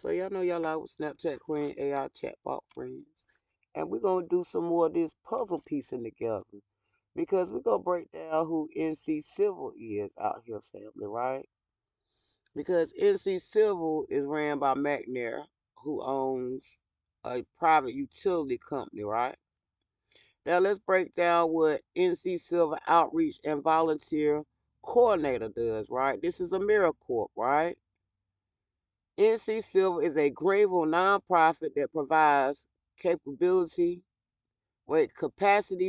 So y'all know y'all like with Snapchat Queen AI chatbot friends. And we're gonna do some more of this puzzle piecing together. Because we're gonna break down who NC Civil is out here, family, right? Because NC Civil is ran by McNair, who owns a private utility company, right? Now let's break down what NC Civil Outreach and Volunteer Coordinator does, right? This is AmeriCorp, right? NC Civil is a Greenville nonprofit that provides capacity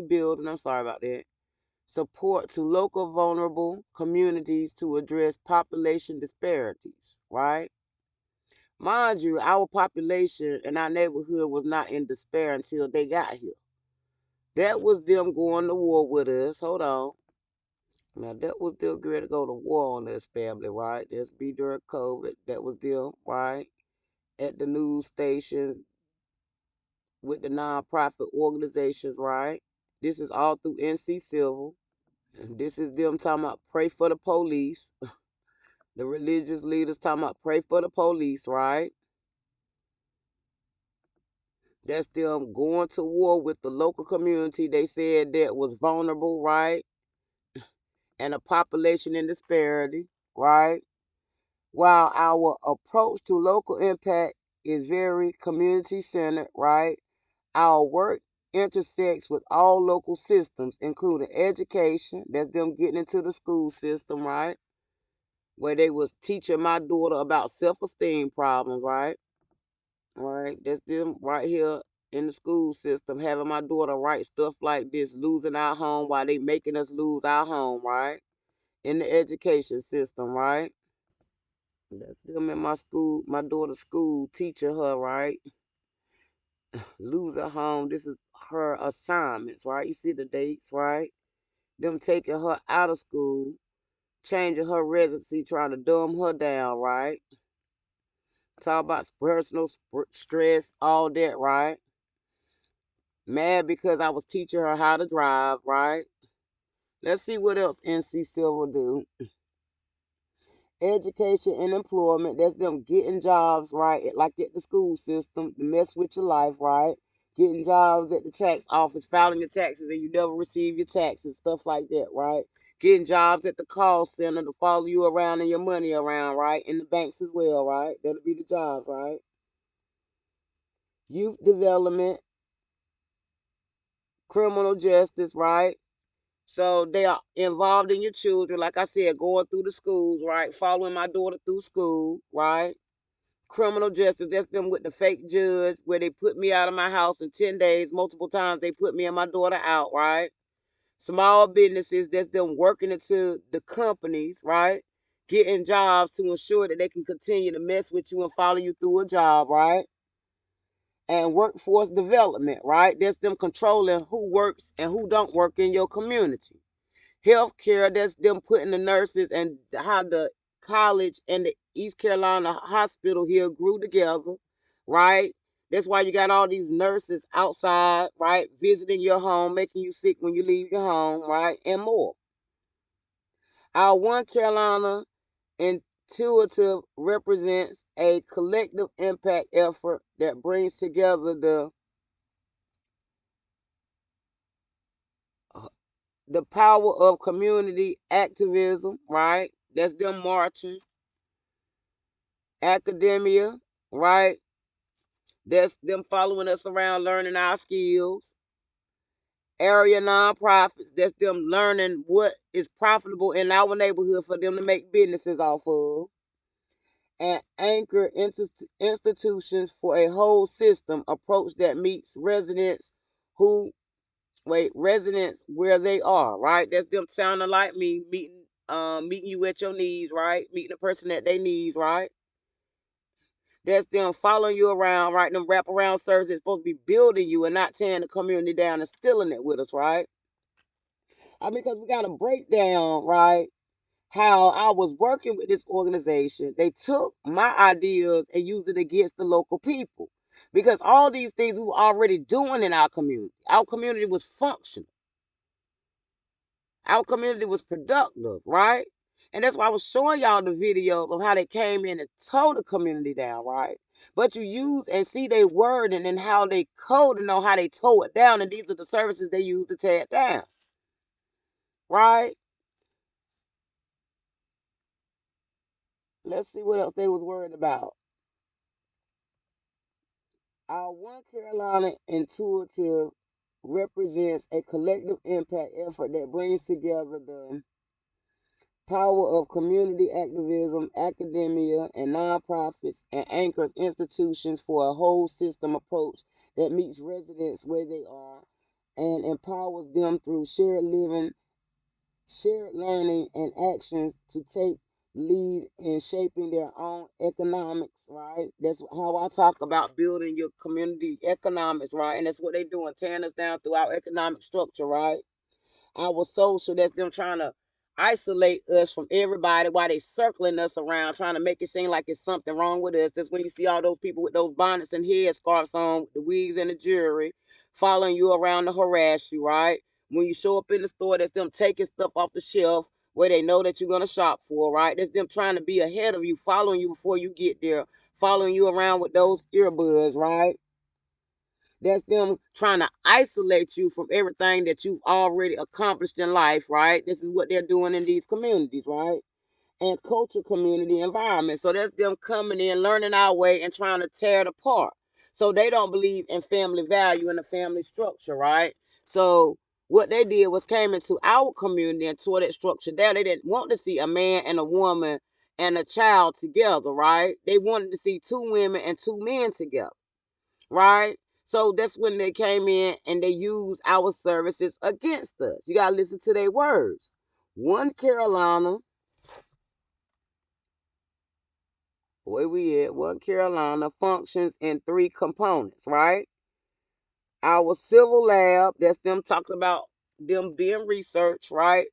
building, I'm sorry about that, support to local vulnerable communities to address population disparities, right? Mind you, our population in our neighborhood was not in despair until they got here. That was them going to war with us. Hold on. Now, that was them going to go to war on us, family, right? That's be during COVID. That was them, right? At the news stations with the nonprofit organizations, right? This is all through NC Civil. And this is them talking about pray for the police. The religious leaders talking about pray for the police, right? That's them going to war with the local community they said that was vulnerable, right? And a population in disparity, right? While our approach to local impact is very community centered, right? Our work intersects with all local systems, including education. That's them getting into the school system, right? Where they was teaching my daughter about self-esteem problems, right? Right. That's them right here in the school system, having my daughter write stuff like this, losing our home while they making us lose our home, right? In the education system, right? That's them in my school, my daughter's school, teaching her, right? Lose her home. This is her assignments, right? You see the dates, right? Them taking her out of school, changing her residency, trying to dumb her down, right? Talk about personal stress, all that, right? Mad because I was teaching her how to drive, right? Let's see what else NC Silver do. Education and employment, that's them getting jobs, right? Like at the school system, to mess with your life, right? Getting jobs at the tax office, filing your taxes, and you never receive your taxes, stuff like that, right? Getting jobs at the call center to follow you around and your money around, right? In the banks as well, right? That'll be the jobs, right? Youth development, criminal justice, right? So they are involved in your children, like I said, going through the schools, right? Following my daughter through school, right? Criminal justice, that's them with the fake judge where they put me out of my house in 10 days. Multiple times they put me and my daughter out, right? Small businesses, that's them working into the companies, right? Getting jobs to ensure that they can continue to mess with you and follow you through a job, right? And workforce development, right? That's them controlling who works and who don't work in your community. Healthcare, that's them putting the nurses and how the college and the East Carolina hospital here grew together, right? That's why you got all these nurses outside, right? Visiting your home, making you sick when you leave your home, right? And more. Our One Carolina Intuitive represents a collective impact effort that brings together the power of community activism, right? That's them marching. Academia, right? That's them following us around, learning our skills. Area nonprofits, that's them learning what is profitable in our neighborhood for them to make businesses off of. And anchor institutions for a whole system approach that meets who residents where they are, right? That's them sounding like me, meeting you at your needs, right? Meeting the person at their needs, right? That's them following you around, right? Them wraparound services supposed to be building you and not tearing the community down and stealing it with us, right? I mean, because we got to break down, right? How I was working with this organization. They took my ideas and used it against the local people. Because all these things we were already doing in our community. Our community was functional. Our community was productive, right? And that's why I was showing y'all the videos of how they came in and tore the community down, right? But you use and see their wording and how they code and know how they tore it down. And these are the services they use to tear it down, right? Let's see what else they was worried about. Our One Carolina intuitive represents a collective impact effort that brings together the power of community activism, academia, and nonprofits, and anchors institutions for a whole system approach that meets residents where they are and empowers them through shared living, shared learning, and actions to take lead in shaping their own economics, right? That's how I talk about building your community economics, right? And that's what they're doing, tearing us down through our economic structure, right? Our social, that's them trying to isolate us from everybody while they circling us around, trying to make it seem like it's something wrong with us. That's when you see all those people with those bonnets and headscarves on, the wigs and the jewelry, following you around to harass you, right? When you show up in the store, that's them taking stuff off the shelf where they know that you're going to shop for, right? That's them trying to be ahead of you, following you before you get there, following you around with those earbuds, right? That's them trying to isolate you from everything that you've already accomplished in life, right? This is what they're doing in these communities, right? And culture, community, environment. So that's them coming in, learning our way, and trying to tear it apart. So they don't believe in family value and the family structure, right? So what they did was came into our community and tore that structure down. They didn't want to see a man and a woman and a child together, right? They wanted to see two women and two men together, right? So that's when they came in and they used our services against us. You got to listen to their words. One Carolina, where we at? One Carolina functions in three components, right? Our CIVILab, that's them talking about them being research, right?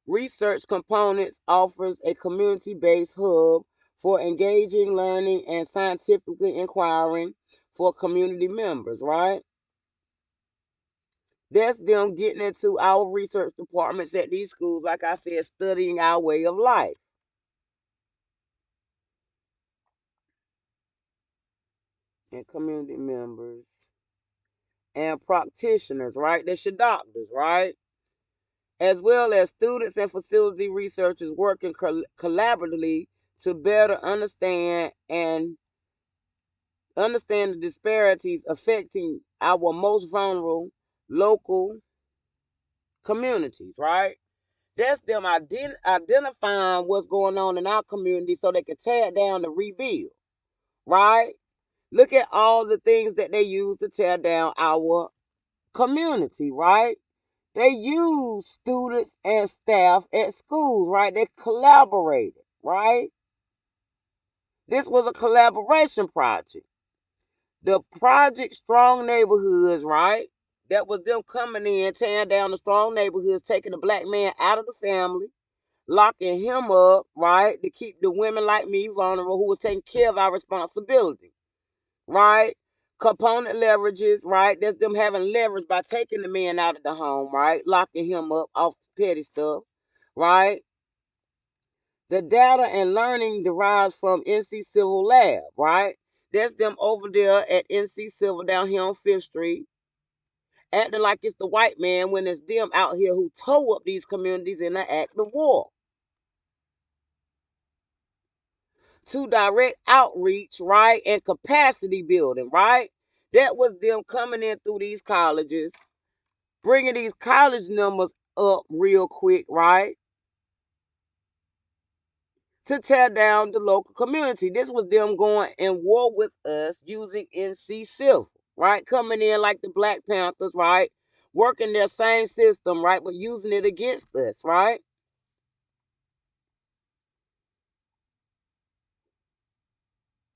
Research components offers a community-based hub for engaging, learning, and scientifically inquiring for community members, right? That's them getting into our research departments at these schools, like I said, studying our way of life. And community members and practitioners, right? That's your doctors, right? As well as students and facility researchers working collaboratively to better understand the disparities affecting our most vulnerable local communities, right? That's them identifying what's going on in our community so they can tear it down and rebuild, right? Look at all the things that they use to tear down our community, right? They use students and staff at schools, right? They collaborated, right? This was a collaboration project. The project Strong Neighborhoods, right? That was them coming in, tearing down the strong neighborhoods, taking the black man out of the family, locking him up, right, to keep the women like me vulnerable who was taking care of our responsibility, right? Component leverages, right? That's them having leverage by taking the man out of the home, right? Locking him up off petty stuff, right? The data and learning derives from NC CIVILab, right? That's them over there at NC Civil down here on 5th Street, acting like it's the white man when it's them out here who tore up these communities in an act of war. To direct outreach, right, and capacity building, right? That was them coming in through these colleges, bringing these college numbers up real quick, right, to tear down the local community. This was them going in war with us using NC Civil, right, coming in like the Black Panthers, right, working their same system, right, but using it against us, right?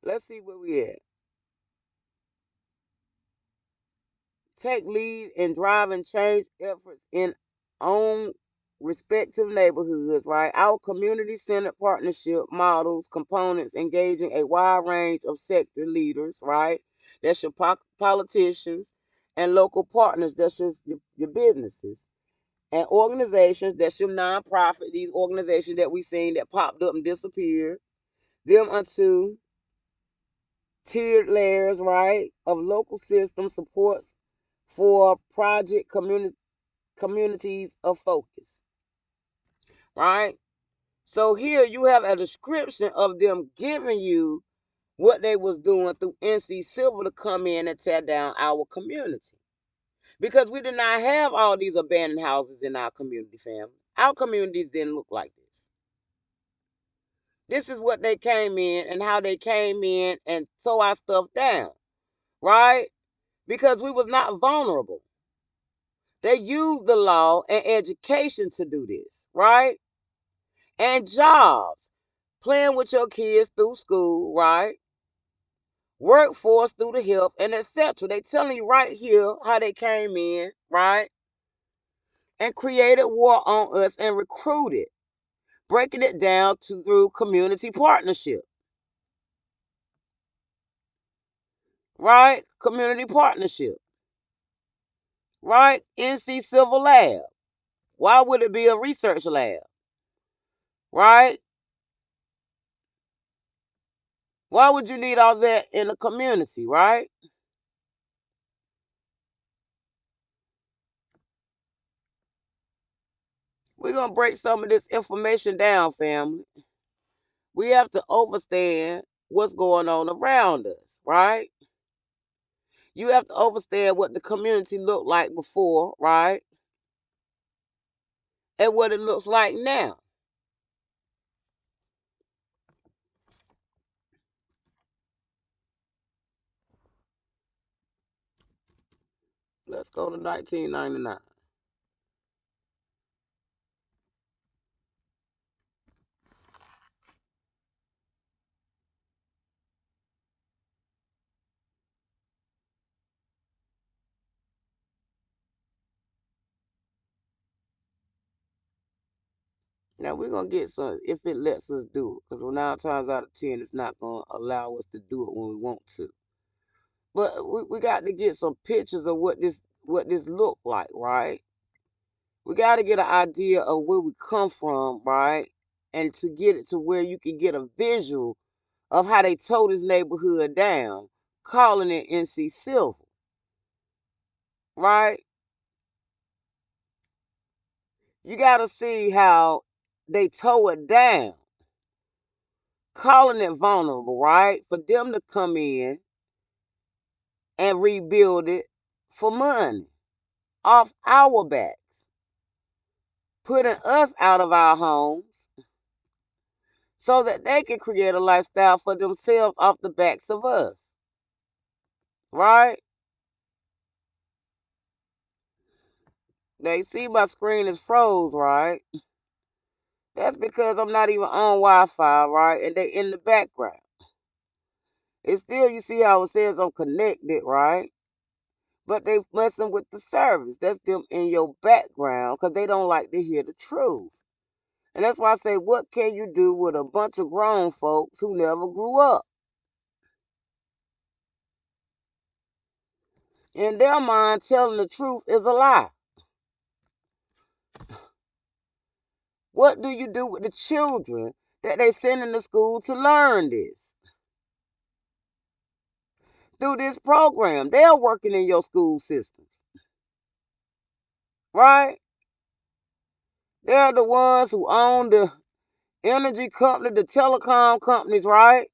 Let's see where we at. Take lead in driving change efforts in own respective neighborhoods, right? Our community-centered partnership models, components engaging a wide range of sector leaders, right? That's your politicians and local partners. That's just your businesses. and organizations, that's your nonprofit, these organizations that we seen that popped up and disappeared, them unto tiered layers, right, of local system supports for project communities of focus, right? So here you have a description of them giving you what they was doing through NC Civil to come in and tear down our community. Because we did not have all these abandoned houses in our community, family. Our communities didn't look like this. This is what they came in and how they came in and tore our stuff down, right? Because we was not vulnerable. They used the law and education to do this, right? And jobs, playing with your kids through school, right? Workforce through the health and etc. They telling you right here how they came in, right? And created war on us and recruited, breaking it down through community partnership, right? Community partnership, right? NC CIVILab. Why would it be a research lab, right? Why would you need all that in a community, right? We're going to break some of this information down, family. We have to understand what's going on around us, right? You have to understand what the community looked like before, right? And what it looks like now. Let's go to 1999. Now we're gonna get some if it lets us do it, because 9 times out of 10 it's not gonna allow us to do it when we want to. But we got to get some pictures of what this look like, right? We got to get an idea of where we come from, right? And to get it to where you can get a visual of how they tore this neighborhood down, calling it NC Civil, right? You got to see how they tore it down, calling it vulnerable, right? For them to come in and rebuild it for money off our backs, putting us out of our homes so that they can create a lifestyle for themselves off the backs of us, right? They see my screen is froze, right? That's because I'm not even on Wi-Fi, right? And they in the background. It's still, you see how it says I'm connected, right? But they messing with the service. That's them in your background because they don't like to hear the truth. And that's why I say, what can you do with a bunch of grown folks who never grew up? In their mind, telling the truth is a lie. What do you do with the children that they send into school to learn this? Through this program, they're working in your school systems, right? They're the ones who own the energy company, the telecom companies, right?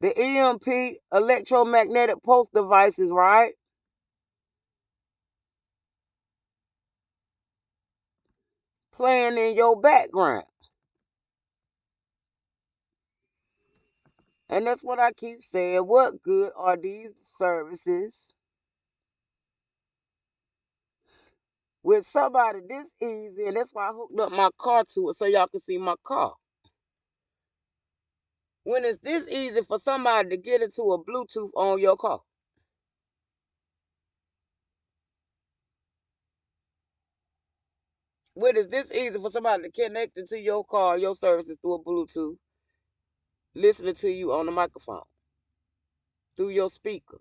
The EMP, electromagnetic pulse devices, right? Playing in your background. And that's what I keep saying. What good are these services with somebody this easy? And that's why I hooked up my car to it so y'all can see my car. When it's this easy for somebody to get into a Bluetooth on your car. When it's this easy for somebody to connect into your car, your services through a Bluetooth, listening to you on the microphone, through your speaker.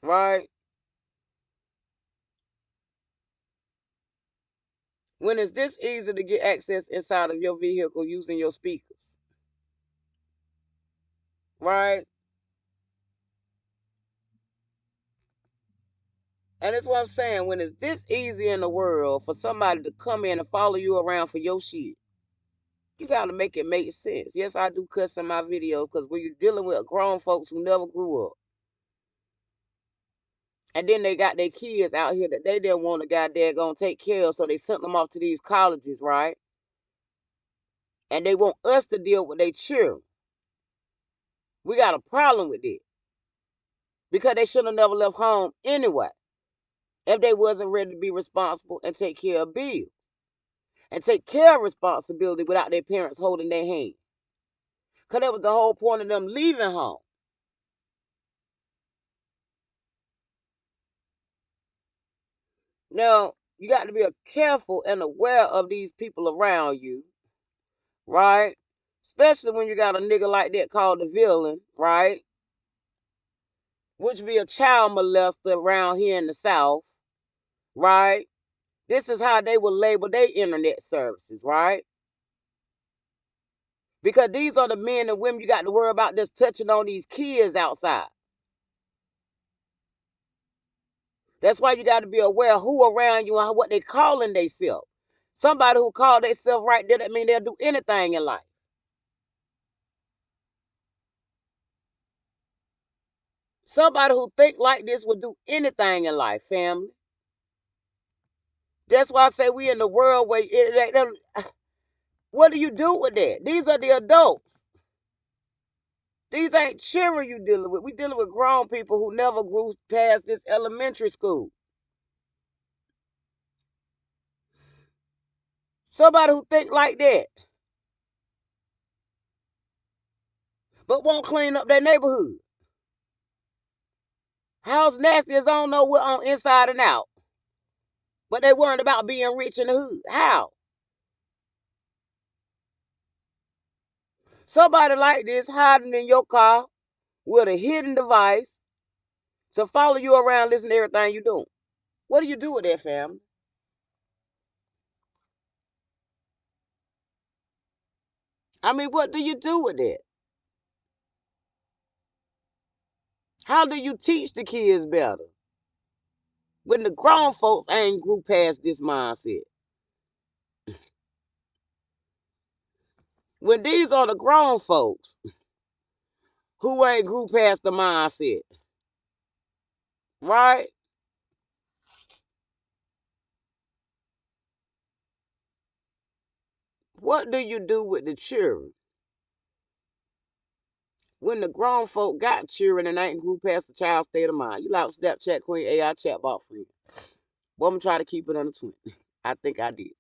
right? When it's this easy to get access inside of your vehicle using your speakers, right? And that's what I'm saying. When it's this easy in the world for somebody to come in and follow you around for your shit, you got to make it make sense. Yes, I do cuss in my videos because when you're dealing with grown folks who never grew up, and then they got their kids out here that they didn't want a goddamn gonna take care of, so they sent them off to these colleges, right? And they want us to deal with their children. We got a problem with it because they should have never left home anyway if they wasn't ready to be responsible and take care of bills and take care of responsibility without their parents holding their hand. Because that was the whole point of them leaving home. Now, you got to be careful and aware of these people around you, right? Especially when you got a nigga like that called the villain, right? Which be a child molester around here in the South, right? This is how they will label their internet services, right? Because these are the men and women you got to worry about just touching on these kids outside. That's why you got to be aware of who around you and what they calling themselves. Somebody who call themselves right there, that mean they'll do anything in life. Somebody who think like this will do anything in life, family. That's why I say we in the world where what do you do with that? These are the adults. These ain't children you dealing with. We dealing with grown people who never grew past this elementary school. Somebody who think like that, but won't clean up their neighborhood. House nasty as I don't know what on inside and out. But they worried about being rich in the hood. How? Somebody like this hiding in your car with a hidden device to follow you around, listen to everything you do. What do you do with that, family? I mean, what do you do with that? How do you teach the kids better when the grown folks ain't grew past this mindset? When these are the grown folks who ain't grew past the mindset, right? What do you do with the children when the grown folk got children and ain't grew past the child's state of mind? You like Snapchat Queen AI chatbot friend. Well, I'm trying to keep it under 20. I think I did.